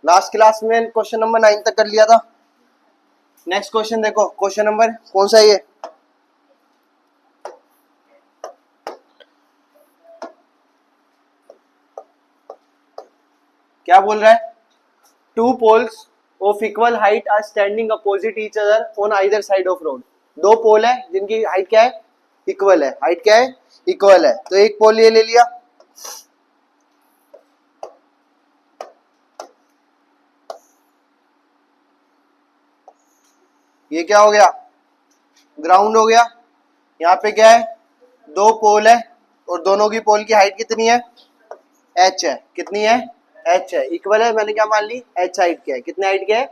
Last class में question number 9 तक कर लिया था। नेक्स्ट क्वेश्चन देखो, क्वेश्चन नंबर कौन सा है ये? क्या बोल रहा है? Two poles of equal height are standing opposite each other on either side of road. दो पोल है जिनकी हाइट क्या है? इक्वल है। हाइट क्या है? इक्वल है। तो एक पोल ये ले लिया, ये क्या हो गया? ग्राउंड हो गया। यहाँ पे क्या है? दो पोल है और दोनों की पोल की हाइट कितनी है? h है। कितनी है? h है। इक्वल है, मैंने क्या मान ली? h हाइट के है। कितने हाइट के है?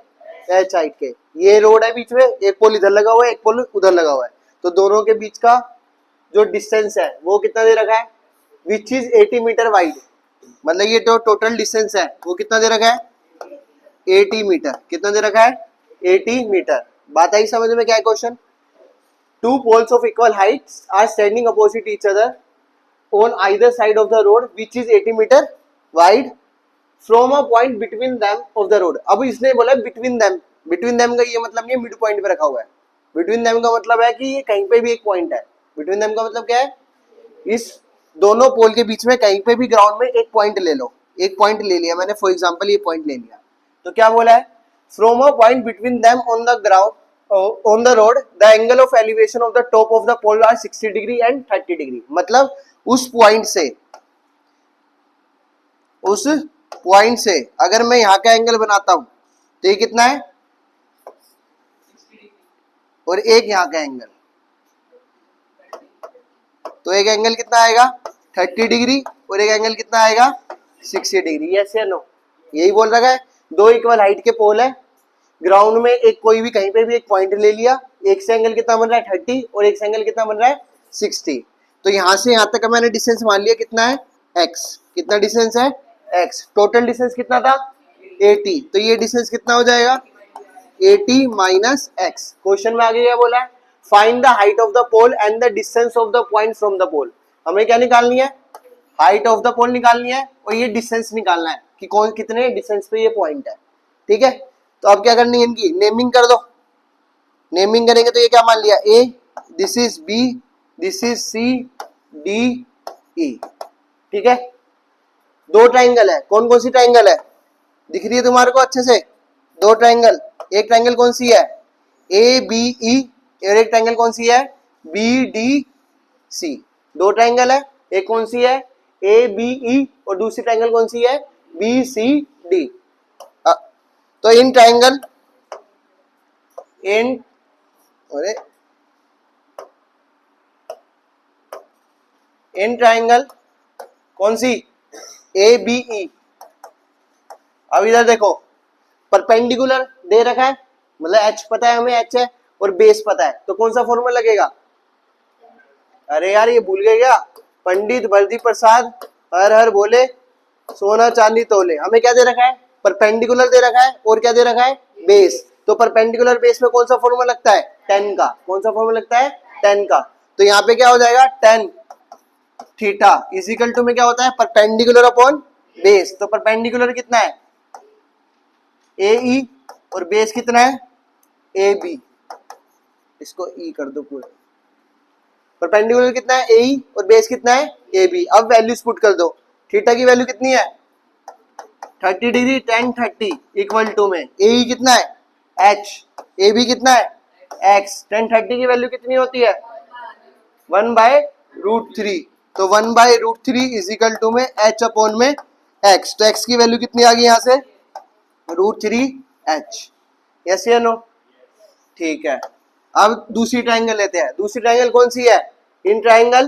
h हाइट के। ये रोड है, बीच में एक पोल इधर लगा हुआ है, एक पोल उधर लगा हुआ है, तो दोनों के बीच का जो डिस्टेंस है वो कितना दे रखा है? Which is 80 metre wide. मतलब ये जो टोटल डिस्टेंस है वो कितना दे रखा है? 80 मीटर। कितना दे रखा है? 80 मीटर। बात आई समझ में? क्या है question? Two poles of equal heights are standing opposite each other on either side of the road which is 80 meter wide from a point between them of the road। अब इसने बोला between them। between them का ये मतलब नहीं mid point पे रखा हुआ है। between them का मतलब है कि ये कहीं पे भी एक पॉइंट है। between them का मतलब क्या है? इस दोनों पोल के बीच में कहीं पे भी ग्राउंड में एक पॉइंट ले लो। एक पॉइंट ले लिया मैंने, फॉर एग्जांपल ये पॉइंट ले लिया, तो क्या बोला है? From a point between them on the ground on the road the angle of elevation of the top of the pole are 60 degree and 30 degree. मतलब उस पॉइंट से अगर मैं यहाँ का एंगल बनाता हूं तो ये कितना है? और एक यहाँ का एंगल, तो एक एंगल कितना आएगा? 30 डिग्री और एक एंगल कितना आएगा? 60 डिग्री। यस या नो? यही बोल रखा है। दो इक्वल हाइट के पोल है, ग्राउंड में एक कोई भी कहीं पे भी एक पॉइंट ले लिया, एक से एंगल कितना बन रहा है? 30 और एक से एंगल कितना बन रहा है? 60। तो यहां से यहां तक का मैंने डिस्टेंस मान लिया कितना है? x। कितना डिस्टेंस है? x। टोटल डिस्टेंस कितना था? 80। तो ये डिस्टेंस कितना हो जाएगा? 80 माइनस x। क्वेश्चन में आगे क्या बोला है? Find the height of the pole and the distance of the point from the pole. हमें क्या निकालनी है? हाइट ऑफ द पोल निकालनी है और ये डिस्टेंस निकालना है कि कौन कितने डिस्टेंस पे ये पॉइंट है। ठीक है, तो अब क्या करनी है? इनकी नेमिंग कर दो। नेमिंग करेंगे तो ये क्या मान लिया? A, this is B, this is C, D, E. ठीक है, दो ट्राइंगल है। कौन कौन सी ट्राइंगल है? दिख रही है तुम्हारे को अच्छे से? दो ट्राइंगल। एक ट्राइंगल कौन सी है? A B E. और एक ट्राइंगल कौन सी है? B D C. दो ट्राइंगल है, एक कौन सी है? ए बी ई और दूसरी ट्राइंगल कौन सी है? B C D. तो इन ट्राइंगल इन अरे इन ट्राइंगल कौन सी? ए बी ई। अब इधर देखो, परपेंडिकुलर दे रखा है, मतलब एच पता है हमें, एच है, और बेस पता है, तो कौन सा फॉर्मूला लगेगा? अरे यार ये भूल गए क्या? पंडित बल्दी प्रसाद हर हर बोले, सोना चांदी तोले। हमें क्या दे रखा है? परपेंडिकुलर दे रखा है और क्या दे रखा है? बेस। तो परपेंडिकुलर बेस में कौन सा फॉर्मूला लगता है? 10 का। कौन सा फॉर्मूला लगता है? 10 का। तो यहाँ पे क्या हो जाएगा? 10 थीटा इजिकल टू में क्या होता है? Perpendicular upon base. तो परपेंडिकुलर कितना है? ए ई और बेस कितना है? A B. इसको ई कर दो पूरा। परपेंडिकुलर कितना है? ए ई और बेस कितना है? A B. अब वैल्यूज पुट कर दो। थीटा की वैल्यू कितनी है? 30 डिग्री tan 30 इक्वल टू में ए ई कितना है? h। ए बी कितना है? x। tan 30 की वैल्यू कितनी होती है? 1/√3। तो 1/√3 इज इक्वल टू में h अपॉन में x। तो x की वैल्यू कितनी आ गई यहाँ से? √3h। यस या नो? ठीक है, अब दूसरी ट्राइंगल लेते हैं। दूसरी ट्राइंगल कौन सी है? In triangle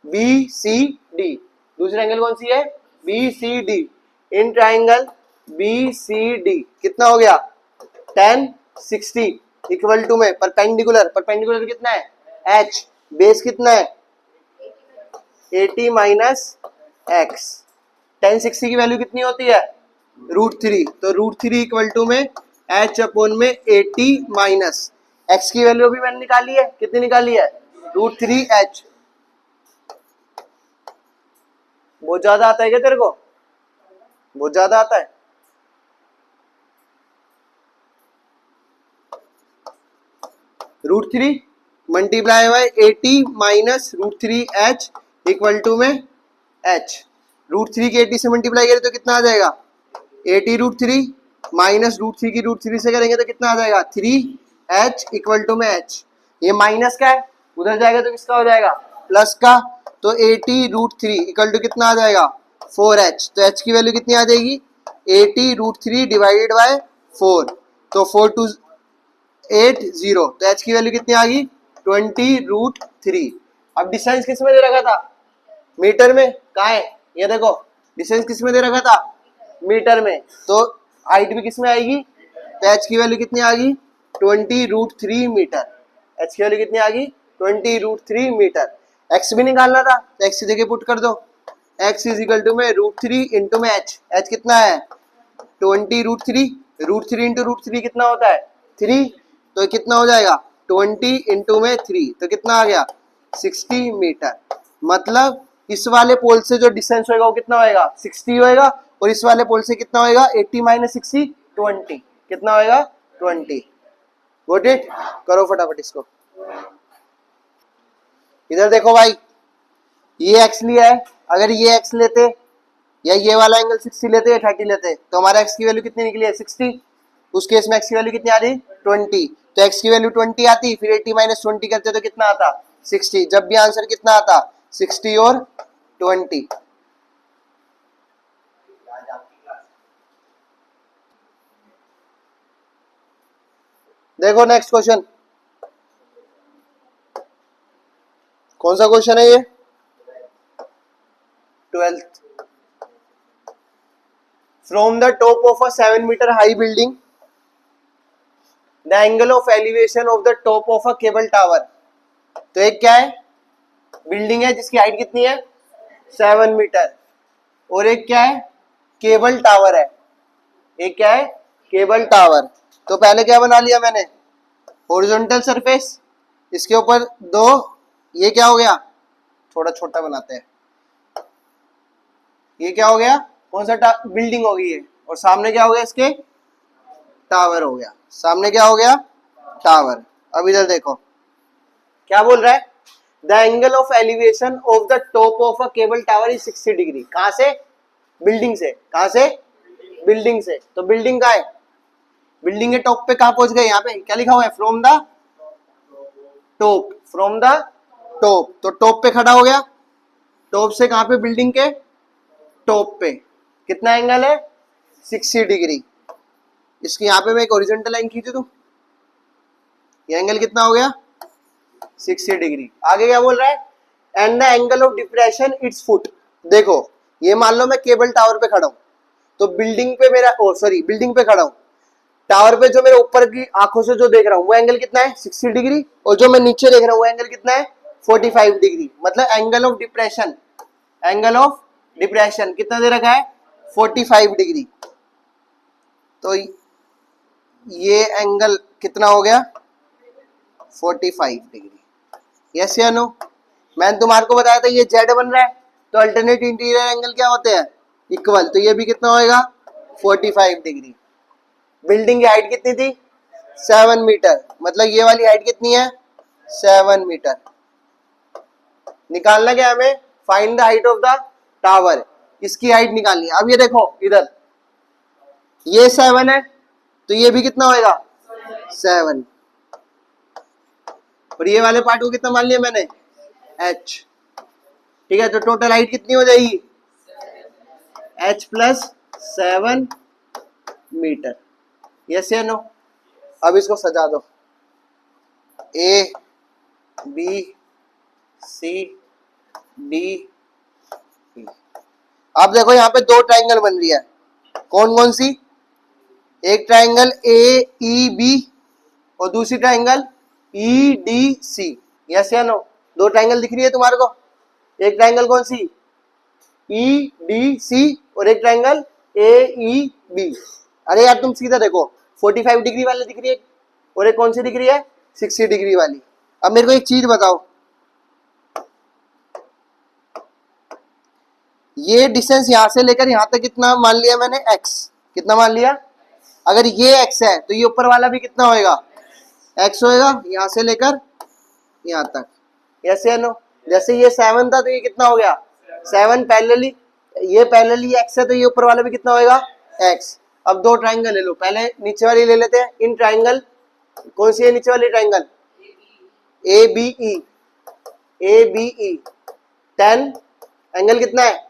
B C D. दूसरी ट्राइंगल कौन सी है? B C D. In triangle B C D कितना हो गया? 10 60 इक्वल टू में परपेंडिकुलर। परपेंडिकुलर कितना है? h। बेस कितना है? 80 माइनस x। 10 60 की वैल्यू कितनी होती है? √3। तो √3 इक्वल टू में h अपॉन में 80 माइनस x की वैल्यू भी मैंने निकाली है। कितनी निकाली है? √3h। बहुत ज्यादा आता है क्या तेरे को? बहुत ज्यादा आता है? √3 multiply by 80 minus √3h equal to में h। √3 के 80 से मल्टीप्लाई करें तो कितना आ जाएगा 80√3 माइनस √3 की √3 से करेंगे तो कितना आ जाएगा 3h इक्वल टू में h। ये माइनस का है, उधर जाएगा तो किसका हो जाएगा प्लस का। तो 80√3 इक्वल टू कितना आ जाएगा 4h। तो h की वैल्यू कितनी आ जाएगी 80√3 डिवाइडेड बाय 4। तो 4 टू 8 0। तो h की वैल्यू कितनी आ गई 20√3। अब डिस्टेंस किस में दे रखा था मीटर में, कहाँ है ये देखो, डिस्टेंस किस में दे रखा था मीटर में, तो हाइट भी किस में आएगी। तो h की वैल्यू कितनी आ गई 20√3 मीटर। h की वैल्यू कितनी आ गई 20√3 मीटर। x भी निकालना था तो x की जगह पुट कर दो, x इज इक्वल टू में √3 इंटू में h कितना है 20√3, √3 इंटू √3 कितना होता है 3, तो कितना हो जाएगा 20 इंटू में 3, तो कितना आ गया 60 मीटर। मतलब इस वाले पोल से जो डिस्टेंस होएगा वो कितना होएगा 60 होएगा, और इस वाले पोल से कितना होएगा 80 माइनस 60 20, कितना होएगा 20। गॉट इट, करो फटाफट इसको। इधर देखो भाई, ये x लिया है, अगर ये x लेते या ये वाला एंगल 60 लेते या 30 लेते तो हमारा x की वैल्यू कितनी निकली है 60। उस केस में x की वैल्यू कितनी आ रही 20, तो x की वैल्यू 20 आती, फिर 80 माइनस 20 करते तो कितना आता 60। जब भी आंसर कितना आता 60 और 20। देखो नेक्स्ट क्वेश्चन, कौन सा क्वेश्चन है ये 12th। From the top of a 7 metre high building the angle of elevation of the top of a cable tower. तो एक क्या है बिल्डिंग है जिसकी हाइट कितनी है 7 मीटर, और एक क्या है केबल टावर है, एक क्या है केबल टावर। तो पहले क्या बना लिया मैंने हॉरिजॉन्टल सरफेस, इसके ऊपर दो, ये क्या हो गया थोड़ा छोटा बनाते हैं, ये क्या हो गया कौन सा बिल्डिंग हो गई है, और सामने क्या हो गया इसके टावर हो गया, सामने क्या हो गया टावर। अब इधर देखो क्या बोल रहा है the angle of elevation of the top of a cable tower is 60 degree. कहां से बिल्डिंग से, कहां से बिल्डिंग से। तो बिल्डिंग का है, बिल्डिंग के टॉप पे कहां पहुंच गए, यहाँ पे क्या लिखा हुआ है from the top, from the top. तो टॉप पे खड़ा हो गया, टॉप से कहां पे बिल्डिंग के टॉप पे कितना एंगल है 60 डिग्री। इसकी यहाँ पे मैं एक हॉरिजॉन्टल लाइन खींचू तो ये एंगल कितना हो गया 60 डिग्री। आगे क्या बोल रहा है and the angle of depression it's foot. देखो ये मान लो मैं केबल टावर पे खड़ा हूं, तो बिल्डिंग पे मेरा बिल्डिंग पे खड़ा हूं, टावर पे जो मेरे ऊपर की आंखों से जो देख रहा हूं वो एंगल कितना है 60 डिग्री, और जो मैं नीचे देख रहा हूं वो एंगल कितना है 45 डिग्री। मतलब angle of depression, angle of depression कितना दे रखा है 45 डिग्री। तो ये एंगल कितना हो गया 45 डिग्री, यस या नो। मैंने तुम्हारे को बताया था ये जेड बन रहा है, तो अल्टरनेट इंटीरियर एंगल क्या होते हैं इक्वल, तो ये भी कितना होएगा 45 डिग्री। बिल्डिंग की हाइट कितनी थी 7 मीटर, मतलब ये वाली हाइट कितनी है 7 मीटर। निकालना क्या हमें find the height of the tower, इसकी हाइट निकालनी है। अब ये देखो इधर ये 7 है, तो ये भी कितना होएगा 7, और ये वाले पार्ट को कितना मान लिया मैंने h, ठीक है। तो टोटल हाइट कितनी हो जाएगी h प्लस 7 मीटर, यस या नो। अब इसको सजा दो A B C D E। अब देखो यहाँ पे दो ट्राइंगल बन रही है, कौन कौन सी, एक ट्राइंगल AEB और दूसरी ट्राइंगल EDC, यस या नो। दो ट्राइंगल दिख रही है तुम्हारे को, एक ट्राइंगल कौन सी EDC और एक ट्राइंगल AEB। अरे यार तुम सीधा देखो 45 डिग्री वाली दिख रही है और एक कौन सी दिख रही है 60 डिग्री वाली। अब मेरे को एक चीज बताओ, ये डिस्टेंस यहां से लेकर यहां तक कितना मान लिया मैंने x, कितना मान लिया। अगर ये x है तो ये ऊपर वाला भी कितना होएगा एक्स होएगा यहां से लेकर यहां तक, यस या नो। जैसे ये 7 था तो ये कितना हो गया 7 पैरेलली, ये पैरेलली एक्स है तो ये ऊपर वाला भी कितना होएगा एक्स। अब दो ट्राइंगल ले लो, पहले नीचे वाली ले लेते हैं। इन ट्राइंगल कौन सी है नीचे वाली triangle, A B E, A B E 10 angle कितना है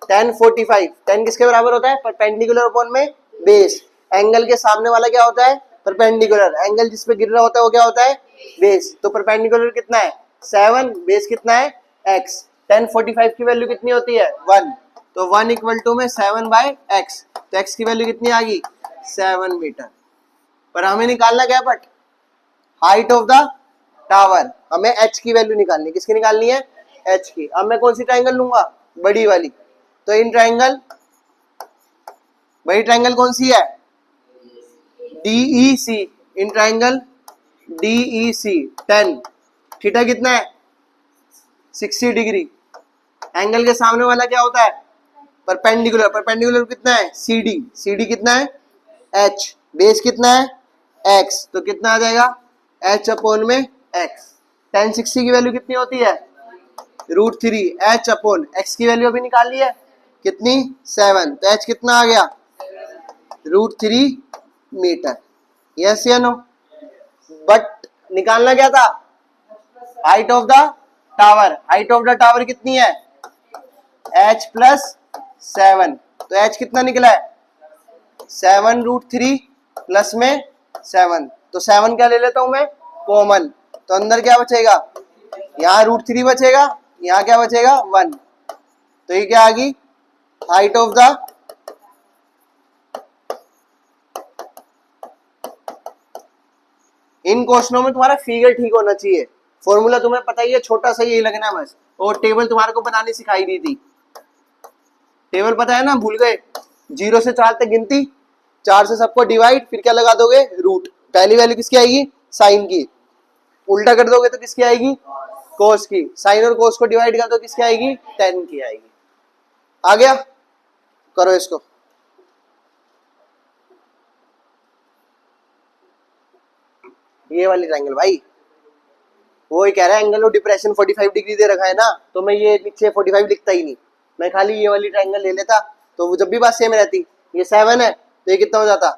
10 45। 10 किसके बराबर होता है परपेंडिकुलर अपॉन में बेस। एंगल के सामने वाला क्या होता है परपेंडिकुलर, एंगल जिस पे गिर रहा होता है वो क्या होता है बेस। तो परपेंडिकुलर कितना है 7, बेस कितना है x। 10 45 की वैल्यू कितनी होती है 1, तो 1 इक्वल टू में 7/x, तो x की वैल्यू कितनी आ गई 7 मीटर। पर हमें निकालना क्या but height of the tower, हमें h की वैल्यू निकालनी, किसकी निकालनी है h की। अब मैं कौन सी ट्राइंगल लूंगा बड़ी वाली, तो इन ट्राइंगल बड़ी ट्राइंगल कौन सी है DEC, in triangle DEC 10, theta कितना है 60 डिग्री। एंगल के सामने वाला क्या होता है परपेंडिकुलर, परपेंडिकुलर कितना है CD, CD कितना है h, बेस कितना है x, तो कितना आ जाएगा h अपॉन में x। tan 60 की वैल्यू कितनी होती है √3, h अपॉन x की वैल्यू अभी निकाल ली है कितनी 7, तो h कितना आ गया √3 मीटर, यस या नो। बट निकालना क्या था height of the tower, height of the tower कितनी है h प्लस 7, तो h कितना निकला है 7√3 प्लस में 7, तो 7 क्या ले लेता हूं मैं कॉमन, तो अंदर क्या बचेगा यहाँ √3 बचेगा, यहाँ क्या बचेगा 1, तो ये क्या आ गई हाइट ऑफ द इन क्वेश्चनों में तुम्हारा फिगर ठीक होना चाहिए। फॉर्मूला तुम्हें पता ही है, छोटा सा यही लगना है बस, और टेबल तुम्हारे को बनानी सिखाई दी थी, टेबल पता है ना भूल गए, 0 से 4 तक गिनती, 4 से सबको डिवाइड, फिर क्या लगा दोगे रूट, पहली वैल्यू किसकी आएगी साइन की, उल्टा कर दोगे तो किसकी आएगी कोस की, साइन और कोस को डिवाइड कर दो किसकी आएगी tan की आएगी। आ गया, करो इसको। ये वाली ट्रायंगल भाई, वो ही कह रहा है एंगल ऑफ डिप्रेशन 45 डिग्री दे रखा है ना, तो मैं ये नीचे 45 लिखता ही नहीं, मैं खाली ये वाली ट्रायंगल ले लेता, तो वो जब भी बात सेम रहती। ये 7 है तो ये कितना हो जाता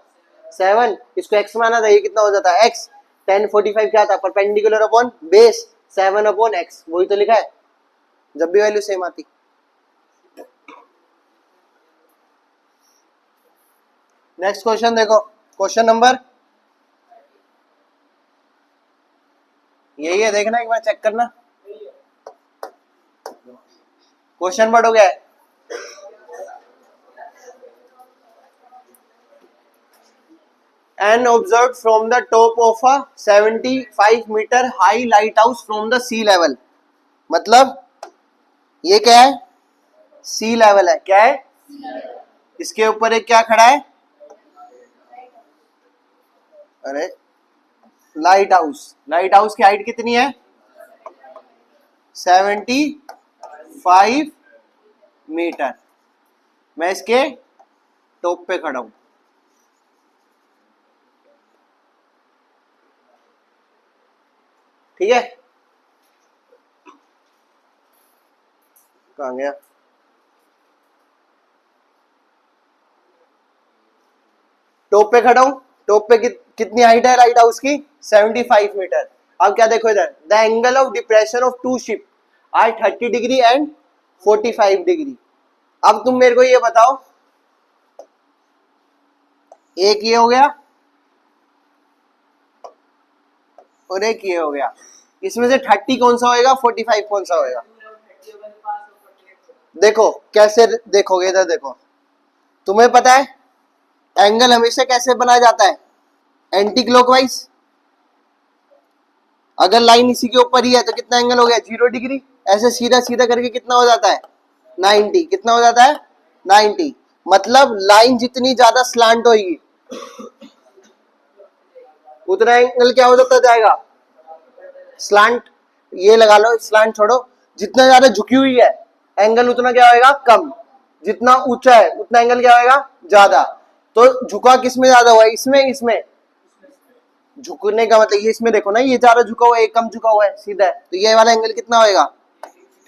7, इसको x माना था, ये कितना हो जाता x। tan 45 क्या था perpendicular upon base 7 upon x, वही तो लिखा है जब भी वैल्यू सेम आती। नेक्स्ट क्वेश्चन देखो, क्वेश्चन नंबर यही है, देखना एक बार चेक करना, क्वेश्चन पढ़ हो गया है। And observed from the top of a 75 meter high lighthouse from the sea level, मतलब ये क्या है सी लेवल है, क्या है इसके ऊपर एक क्या खड़ा है, अरे लाइट हाउस। लाइट हाउस की हाइट कितनी है 75 मीटर, मैं इसके टॉप पे खड़ा हूं, ठीक है। कहां गया, टॉप पे खड़ा हूं, टॉप पे कितनी हाइट है लाइट हाउस की 75 मीटर। अब क्या देखो इधर, the angle of depression of two ship are 30 degree and 45 degree. अब तुम मेरे को ये बताओ, एक ये हो गया और एक ये हो गया, इसमें से 30 कौन सा होएगा 45 कौन सा होएगा। देखो कैसे देखोगे, इधर देखो, तुम्हें पता है एंगल हमेशा कैसे बनाया जाता है एंटी क्लॉकवाइज। अगर लाइन इसी के ऊपर ही है तो कितना एंगल हो गया 0 डिग्री, ऐसे सीधा सीधा करके कितना हो जाता है 90, कितना हो जाता है 90। मतलब लाइन जितनी ज्यादा स्लांट होगी उतना एंगल क्या हो जाता जाएगा स्लांट, ये लगा लो स्लांट छोड़ो, जितना ज्यादा झुकी हुई है एंगल उतना क्या होएगा कम, जितना ऊंचा है उतना एंगल क्या होएगा ज्यादा। तो झुका किस में ज्यादा हुआ है, इसमें इसमें झुकने का मतलब ये इसमें देखो ना, ये ज्यादा झुका हुआ है, एक कम झुका हुआ है, सीधा है, तो ये वाला एंगल कितना होएगा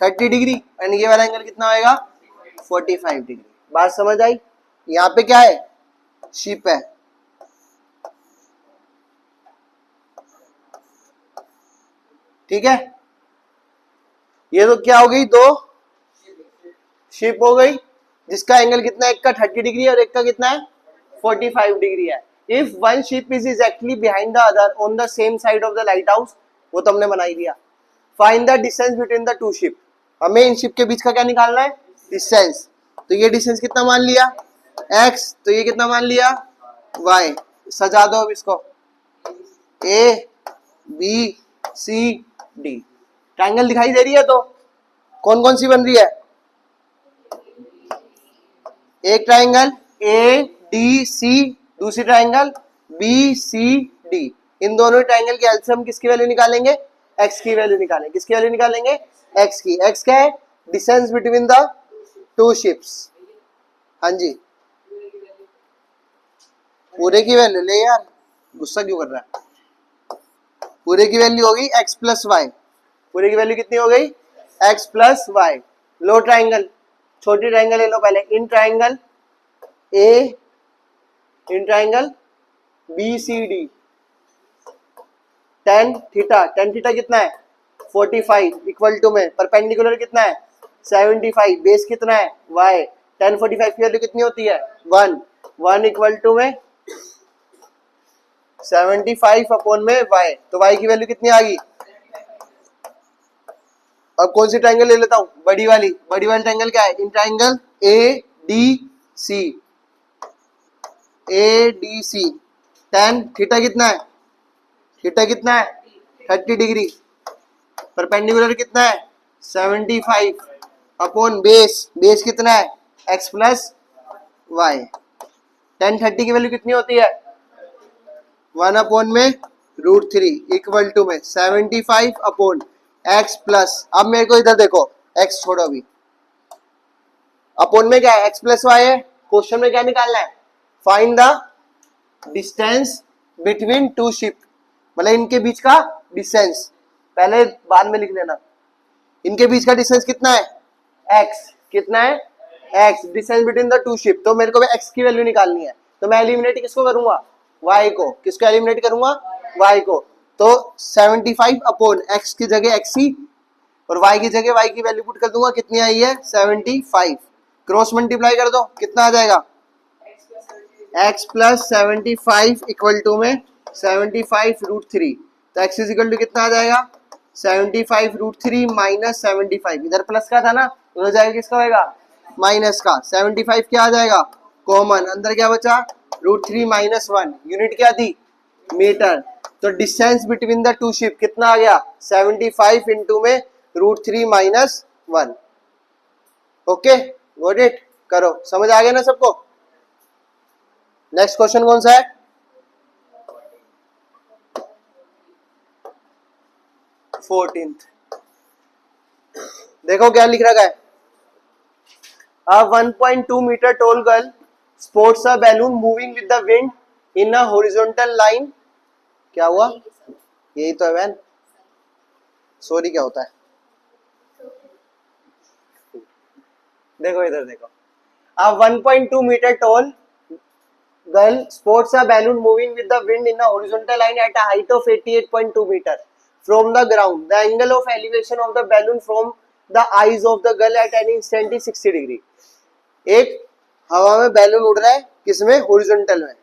30 डिग्री, एंड ये वाला एंगल कितना होएगा 45 डिग्री। बात समझ आई? यहाँ पे क्या है, शिप है, ठीक है। ये तो क्या हो गई, दो शिप हो गई, जिसका एंगल कितना है, एक का 30 डिग्री और एक का कितना है 45 डिग्री है। If one ship is exactly behind the other on the same side of the light house, वो तो हमने बना ही दिया। Find the distance between the two ship, हमें इन शिप के बीच का क्या निकालना है, डिस्टेंस। तो ये डिस्टेंस कितना मान लिया x, तो ये कितना मान लिया y। सजा दो अब इसको, A B C D, triangle दिखाई दे रही है, तो कौन कौन सी बन रही है, एक ट्राइंगल ए डी सी, दूसरी ट्राइंगल बी सी डी। इन दोनों ट्राइंगल के एलसीएम किसकी वैल्यू निकालेंगे, एक्स की वैल्यू निकालेंगे। किसकी वैल्यू निकालेंगे, एक्स की। एक्स क्या है, distance between the two ships. हाँ जी, पूरे की वैल्यू ले यार, गुस्सा क्यों कर रहा है। पूरे की वैल्यू होगी एक्स प्लस वाई, पूरे की वैल्यू कितनी हो गई एक्स प्लस वाई। लो ट्राइंगल, छोटी ट्राइंगल ले लो पहले, in triangle A, in triangle B C D, tan theta, tan theta कितना है 45 इक्वल टू में परपेंडिकुलर कितना है 75, बेस कितना है y, टेन 45 की वैल्यू कितनी होती है 1, 1 इक्वल टू में 75 अपॉन में y, तो y की वैल्यू कितनी आ गई। अब कौन सी ट्राइंगल ले लेता हूं, बड़ी वाली। बड़ी वाली ट्राइंगल क्या है, in triangle A D C, A D C, tan theta कितना है, थीटा कितना है 30 डिग्री, परपेंडिकुलर कितना है 75 अपॉन बेस, बेस कितना है x प्लस वाई। टेन 30 की वैल्यू कितनी होती है 1 अपॉन में √3 इक्वल टू में 75 अपॉन x प्लस, अब मेरे को इधर देखो x छोड़ो अभी, अपॉन में क्या है x प्लस वाई है। क्वेश्चन में क्या निकालना है, find the distance between two ship, मतलब इनके बीच का डिस्टेंस, पहले बाद में लिख लेना। इनके बीच का डिस्टेंस कितना है x, कितना है x, distance between the two ship. तो मेरे को x की वैल्यू निकालनी है, तो मैं एलिमिनेट किसको करूंगा y को, किसको एलिमिनेट करूंगा y को। तो 75 अपॉन x की जगह x ही, और y की जगह y की वैल्यू पुट कर दूंगा, कितनी आई है 75, क्रॉस मल्टीप्लाई कर दो कितना आ जाएगा x प्लस 75 इक्वल टू में 75 √3, तो x इज इक्वल टू कितना आ जाएगा 75 √3 माइनस 75, इधर प्लस का था ना, तो हो जाएगा किसका होएगा माइनस का। 75 क्या आ जाएगा कॉमन, अंदर क्या बचा √3 माइनस 1, यूनिट क्या थी मीटर। तो distance between the two ship कितना आ गया 75 इंटू में √3 माइनस 1। ओके गॉट इट, करो, समझ आ गया ना सबको। नेक्स्ट क्वेश्चन कौन सा है, फोर्टीन्थ। देखो क्या लिख रखा है, a 1.2 meter tall girl sports a balloon moving with the wind in a horizontal line। क्या हुआ, यही तो है वैन, सॉरी क्या होता है, देखो इधर देखो, a 1.2 meter tall girl sports a balloon moving with the wind in a horizontal line at a height of 88.2 meter from the ground. The angle of elevation of the balloon from the eyes of the girl at any instant is 60 degree। एक हवा में balloon उड़ रहा है, किसमें horizontal में,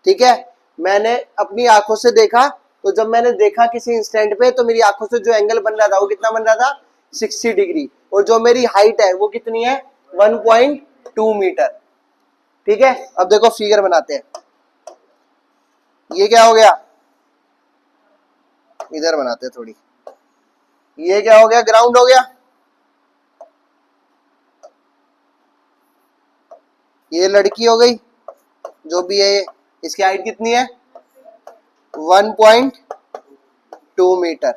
ठीक है। मैंने अपनी आंखों से देखा, तो जब मैंने देखा किसी इंस्टेंट पे, तो मेरी आंखों से जो एंगल बन रहा था वो कितना बन रहा था 60 डिग्री, और जो मेरी हाइट है वो कितनी है 1.2 मीटर, ठीक है। अब देखो फिगर बनाते हैं, ये क्या हो गया, इधर बनाते हैं थोड़ी, ये क्या हो गया ग्राउंड हो गया, ये लड़की हो गई जो भी है ये, इसकी हाइट कितनी है 1.2 मीटर,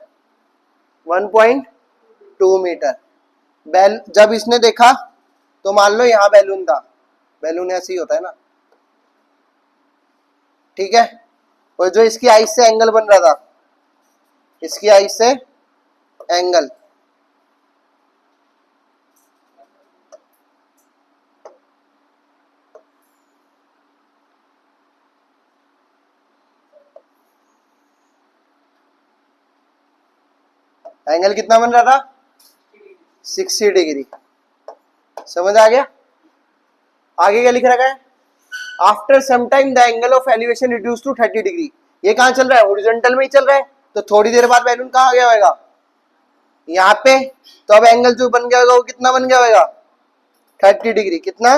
1.2 मीटर। जब इसने देखा तो मान लो यहां बैलून था, बैलून ऐसे ही होता है ना, ठीक है। और जो इसकी आइज से एंगल बन रहा था, इसकी आइज से एंगल, एंगल कितना बन रहा था? 60 डिग्री। समझ आ गया? आगे क्या लिख रखा है? After some time the angle of elevation reduce to 30 degree. ये कहाँ चल रहा है? हॉरिजॉन्टल में ही चल रहा है, तो थोड़ी देर बाद बैलून कहाँ आ गया होगा? यहाँ पे। तो अब एंगल जो बन गया होगा वो कितना बन गया होगा? 30 डिग्री। कितना?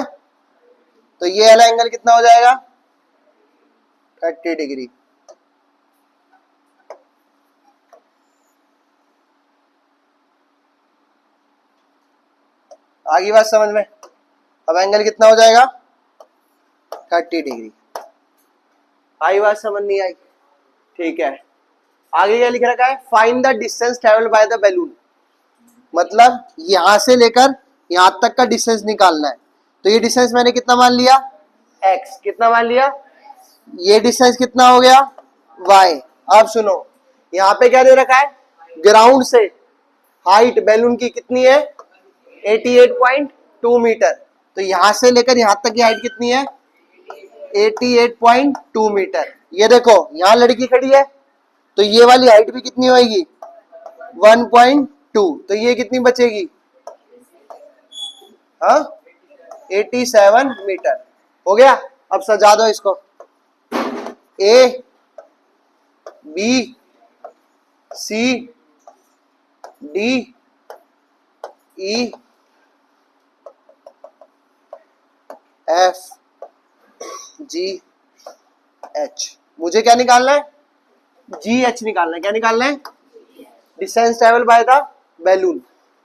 तो ये वाला एंगल कितना हो जाएगा? 30 डिग्री। आगे बात समझ में? अब एंगल कितना हो जाएगा? 30 डिग्री। आई बात समझ नहीं आई? ठीक है। आगे क्या लिख रखा है? Find the distance travelled by the balloon. मतलब यहां से लेकर यहां तक का डिस्टेंस निकालना है। तो ये डिस्टेंस मैंने कितना मान लिया? x। कितना मान लिया? ये डिस्टेंस कितना हो गया? y। अब सुनो, यहाँ पे क्या दे रखा है? ग्राउंड से हाइट बैलून की कितनी है? 88.2 मीटर। तो यहां से लेकर यहां तक की हाइट कितनी है? 88.2 मीटर। ये देखो यहां लड़की खड़ी है, तो ये वाली हाइट भी कितनी होगी? 1.2। तो ये कितनी बचेगी? हाँ, 87 मीटर। हो गया? अब सजा दो इसको। A, B, C, D, E, F, ji, H. मुझे क्या निकालना है? जी एच निकालना है। क्या निकालना है? Distance travel by the balloon.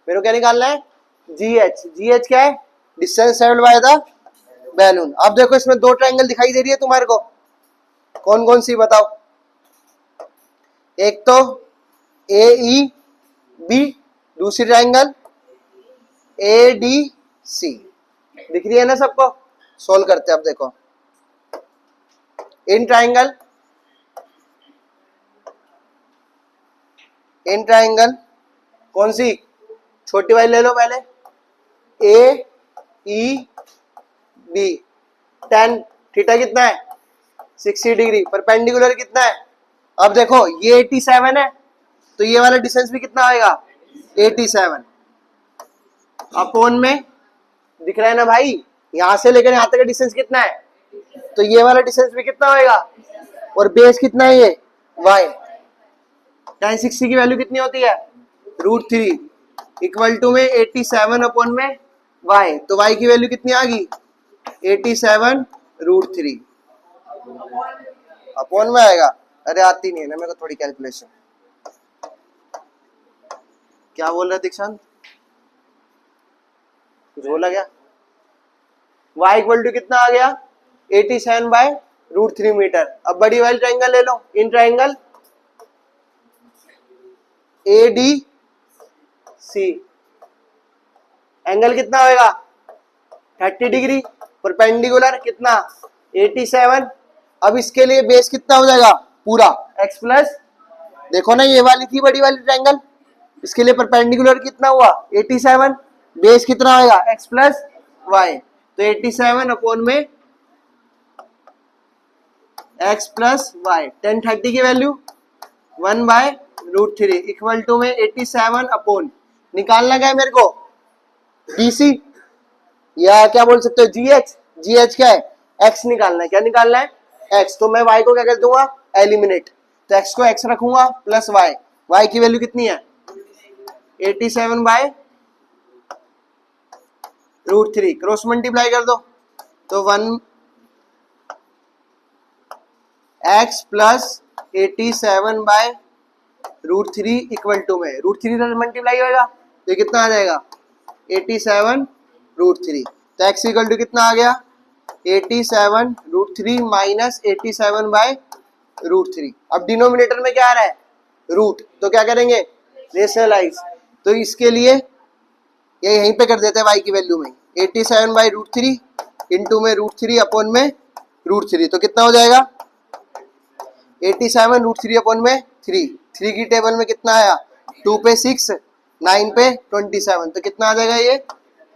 मेरे को क्या निकालना है? जी एच। जी एच क्या है? Distance travel by the balloon. अब देखो इसमें दो ट्रायंगल दिखाई दे रही है तुम्हारे को, कौन कौन सी बताओ? एक तो ए ई बी, दूसरी ट्रायंगल ए डी सी। दिख रही है ना सबको? सोल्व करते हैं। अब देखो इन ट्रायंगल कौन सी? छोटी वाली ले लो पहले। ए ई बी, tan थीटा कितना है? 60 डिग्री। परपेंडिकुलर कितना है? अब देखो ये 87 है, तो ये वाला डिस्टेंस भी कितना आएगा? 87 अपॉन में, दिख रहा है ना भाई? यहां से लेकर यहां तक का डिस्टेंस कितना है? तो ये वाला डिस्टेंस भी कितना होएगा? और बेस कितना है? ये y। tan 60 की वैल्यू कितनी होती है? √3 इक्वल टू में 87 अपॉन में y। तो y की वैल्यू कितनी आ गई? 87 √3 अपॉन में आएगा। अरे आती नहीं है ना मेरे को थोड़ी कैलकुलेशन। क्या बोल रहे दीक्षांत? कुछ बोला क्या? y इक्वल टू कितना आ गया? 87 बाय √3 मीटर। अब बड़ी वाली ट्रायंगल ले लो। In triangle A D C, angle कितना होएगा? 30 डिग्री। परपेंडिकुलर कितना? 87। अब इसके लिए बेस कितना हो जाएगा? पूरा x प्लस, देखो ना ये वाली थी बड़ी वाली ट्रायंगल, इसके लिए परपेंडिकुलर कितना हुआ? 87। बेस कितना आएगा? x plus Y. तो 87 अपॉन में x प्लस वाई। tan 30 की वैल्यू 1/√3 इक्वल टू में 87 अपॉन, निकालना क्या है मेरे को? BC, या क्या बोल सकते हो GH। GH क्या है? x निकालना है। क्या निकालना है? x। तो मैं y को क्या कर दूंगा? एलिमिनेट। तो x को x रखूंगा प्लस y। y की वैल्यू कितनी है? 87/√3। क्रॉस मल्टीप्लाई कर दो तो 1x प्लस 87/√3 इक्वल टू में √3 मल्टीप्लाई होगा तो ये कितना आ जाएगा? 87√3। तो x इक्वल टू कितना आ गया? 87√3 माइनस 87/√3। अब डिनोमिनेटर में क्या आ रहा है? रूट। तो क्या करेंगे? रेशनलाइज। तो इसके लिए ये यहीं पे कर देते हैं y की वैल्यू में 87/√3 इंटू में √3 अपॉन में √3। तो कितना हो जाएगा? 87√3/3, 3 की टेबल में कितना आया, 2 पे 6, 9 पे 27, तो कितना आ जाएगा ये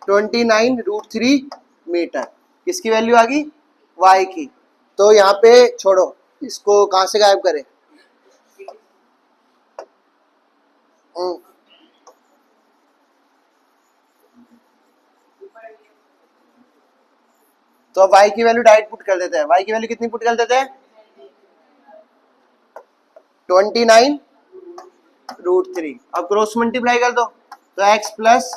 29√3 मीटर। किसकी वैल्यू आ गई, y की। तो यहाँ पे छोड़ो, इसको कहाँ से गायब करें, तो अब y की वैल्यू डायरेक्ट पुट कर देते हैं। y की वैल्यू कितनी पुट कर देते हैं, 29√3। अब क्रॉस मल्टीप्लाई कर दो, तो x प्लस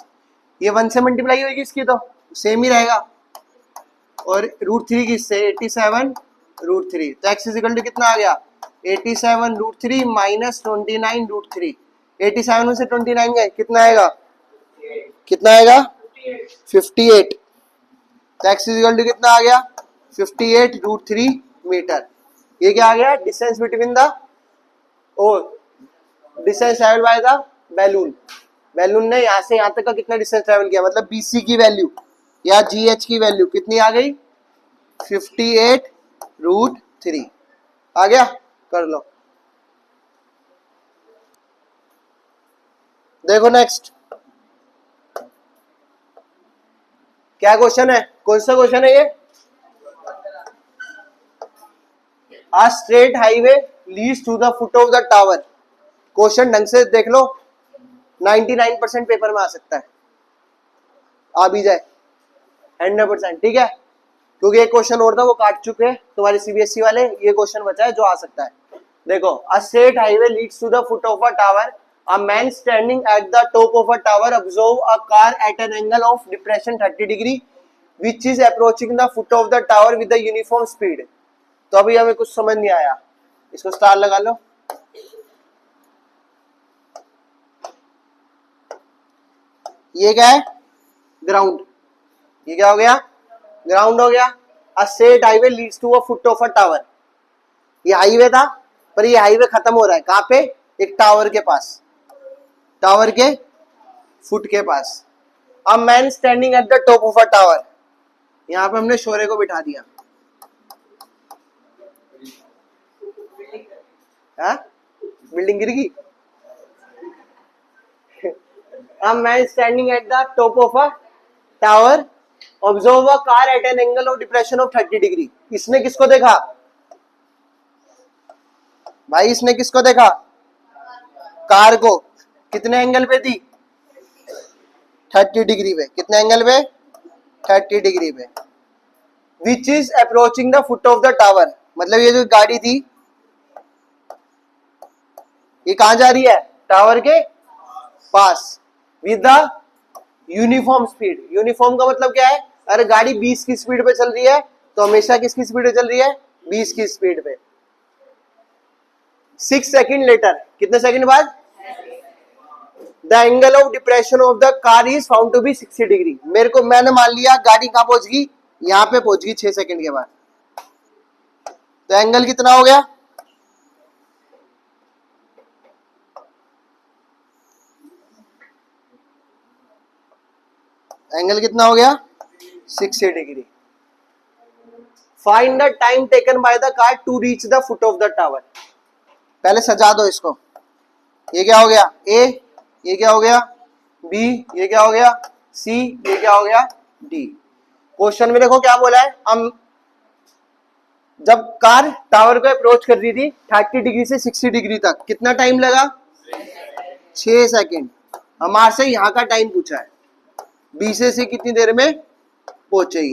ये 1 से मल्टीप्लाई होगी, इसकी तो सेम ही रहेगा, और √3 किससे, 87√3, तो x इजिकल टू कितना आ गया, 87√3 माइनस 29√3। 87 में से 29 गए, कितना आएगा, कितना आएगा 58, तो x इजिकल टू कितना आ गया 58√3 मीटर। ये क्या आ गया, distance between the distance travel by the balloon. Balloon ने यहाँ से यहाँ तक का कितना डिस्टेंस ट्रेवल किया, मतलब BC की वैल्यू या GH की वैल्यू कितनी आ गई, 58√3 आ गया। कर लो, देखो नेक्स्ट क्या क्वेश्चन है, कौन सा क्वेश्चन है ये, a straight highway leads to the foot of the tower. Question ढंग से देख लो, 99% पेपर में आ सकता है, आ भी जाए 100%, ठीक है, क्योंकि एक क्वेश्चन और था वो काट चुके हैं तुम्हारे CBSE वाले, ये क्वेश्चन बचा है जो आ सकता है। देखो, a straight highway leads to the foot of a tower, a man standing at the top of a tower observe a car at an angle of depression 30 degree which is approaching the foot of the tower with the uniform speed. तो अभी हमें कुछ समझ नहीं आया, इसको star लगा लो। ये क्या है, ग्राउंड, ये क्या हो गया, ग्राउंड हो गया। A straight highway leads to a foot of a tower, ये हाईवे था, पर ये हाईवे खत्म हो रहा है कहां पे, एक टावर के पास, टावर के फुट के पास। A man standing at the top of a tower, यहां पे हमने शोरे को बिठा दिया, बिल्डिंग गिर गई। A man standing at the top of a tower observe a car at an angle of depression of 30 degree। इसने किसको देखा भाई, इसने किसको देखा, कार को, कितने एंगल पे थी, 30 डिग्री पे, कितने एंगल पे, 30 डिग्री पे। विच is approaching the foot of the tower, मतलब ये जो गाड़ी थी ये कहां जा रही है, टावर के पास, with the uniform speed. Uniform का मतलब क्या है, अरे गाड़ी 20 की स्पीड पे चल रही है तो हमेशा किसकी स्पीड पे चल रही है, 20 की स्पीड पे। 6 सेकंड लेटर, कितने सेकंड बाद, the angle of depression of the car is found to be 60 degree. मैंने मान लिया गाड़ी कहां पहुंच गई, यहां पे पहुंच गई 6 सेकंड के बाद, तो एंगल कितना हो गया, एंगल कितना हो गया 60 degree. Find the time taken by the car to reach the foot of the tower. पहले सजा दो इसको, ये क्या हो गया A, ये क्या हो गया B, ये क्या हो गया C, ये क्या हो गया D। क्वेश्चन में देखो क्या बोला है, हम जब कार टावर को अप्रोच कर रही थी 30 डिग्री से 60 डिग्री तक, कितना टाइम लगा, 6 सेकंड। हमारे से यहाँ का टाइम पूछा है, B से C कितनी देर में पहुंचेगी।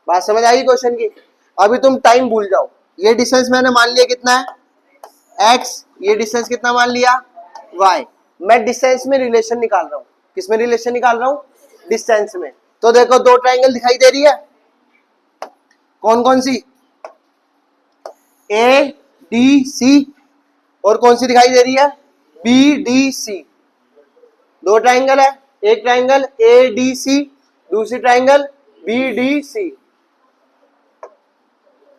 बात समझ आई क्वेश्चन की। अभी तुम टाइम भूल जाओ, ये डिस्टेंस मैंने मान लिया कितना है x, ये डिस्टेंस कितना मान लिया y। मैं डिस्टेंस में रिलेशन निकाल रहा हूं, किसमें रिलेशन निकाल रहा हूं, डिस्टेंस में। तो देखो दो ट्राइंगल दिखाई दे रही है, कौन कौन सी, ADC, और कौन सी दिखाई दे रही है, BDC। दो ट्राइंगल है, एक ट्राइंगल ADC, दूसरी ट्राइंगल BDC।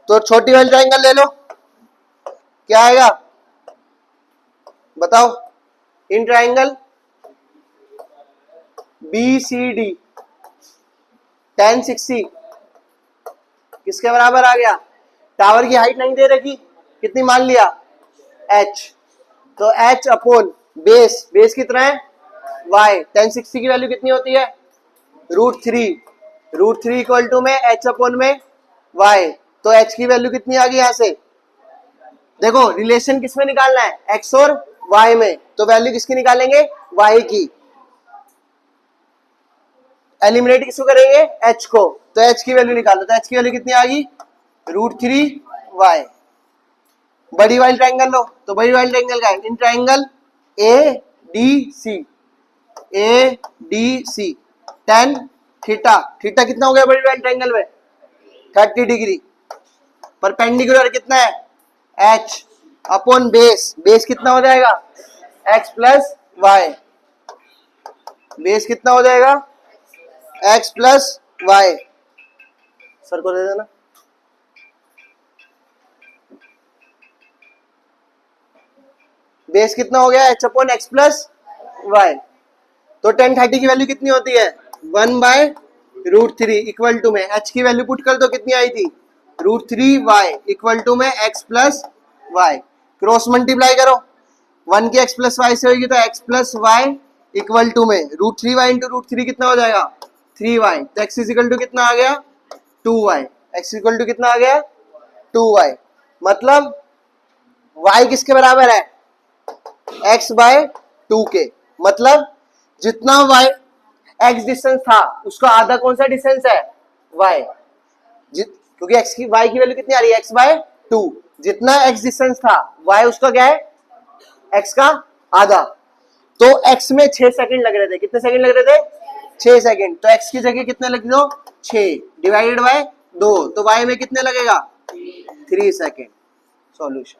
तो छोटी वाली ट्राइंगल ले लो, क्या आएगा बताओ, इन ट्राइंगल BCD tan 60 किसके बराबर आ गया, टावर की हाइट नहीं दे रखी, कितनी मान लिया h, तो h अपॉन बेस, बेस कितना है y, tan 60 की वैल्यू कितनी होती है √3, √3 इक्वल टू में h अपॉन में y, तो h की वैल्यू कितनी आ गई यहां से, देखो रिलेशन किसमें निकालना है x और y में, तो वैल्यू किसकी निकालेंगे y की, एलिमिनेट किसको करेंगे h को, तो h की वैल्यू निकालो, तो h की वैल्यू कितनी आ गई √3y। बड़ी वाली ट्रायंगल लो, तो बड़ी वाली ट्रायंगल का है in triangle ADC tan theta, theta कितना हो गया बड़ी वाली ट्रायंगल में 30 डिग्री, परपेंडिकुलर कितना है h अपॉन बेस, बेस कितना हो जाएगा x प्लस वाई, बेस कितना हो जाएगा x प्लस वाई, सर को दे देना, बेस कितना हो गया h upon x plus Y, तो tan 30 की वैल्यू कितनी होती है 1/√3 इक्वल टू में h की वैल्यू पुट कर दो, कितनी आई थी √3y इक्वल टू में x plus y, cross multiply करो, 1 की x प्लस वाई से होगी तो x plus y equal to में √3y इंटू √3 कितना हो जाएगा 3y, तो x इज इक्वल टू कितना आ गया 2y, x इक्वल टू कितना आ गया 2y, मतलब y किसके बराबर है x/2 के, मतलब जितना y x डिस्टेंस था उसका आधा कौन सा डिस्टेंस है y, क्योंकि x की y की वैल्यू कितनी आ रही है x/2, जितना x डिस्टेंस था y उसका क्या है x का आधा, तो x में 6 सेकंड लग रहे थे, कितने सेकंड लग रहे थे 6 सेकंड, तो x की जगह कितने लग दो 6 डिवाइडेड बाय 2, तो y में कितने लगेगा 3 सेकंड, सॉल्यूशन।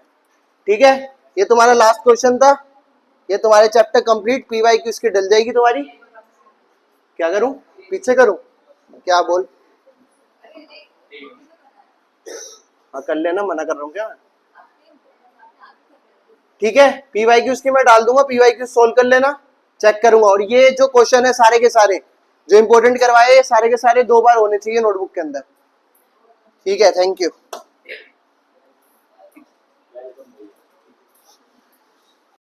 ठीक है, ये तुम्हारा लास्ट क्वेश्चन था, ये तुम्हारे चैप्टर कंप्लीट, PYQ इसकी डल जाएगी तुम्हारी, क्या करूं पीछे करूं, क्या बोल, हाँ कर लेना, मना कर रहा हूं क्या, ठीक है PYQ इसकी मैं डाल दूंगा, PYQ सोल्व कर लेना, चेक करूंगा, और ये जो क्वेश्चन है सारे के सारे जो इंपॉर्टेंट करवाए, ये सारे के सारे 2 बार होने चाहिए नोटबुक के अंदर। ठीक है, थैंक यू।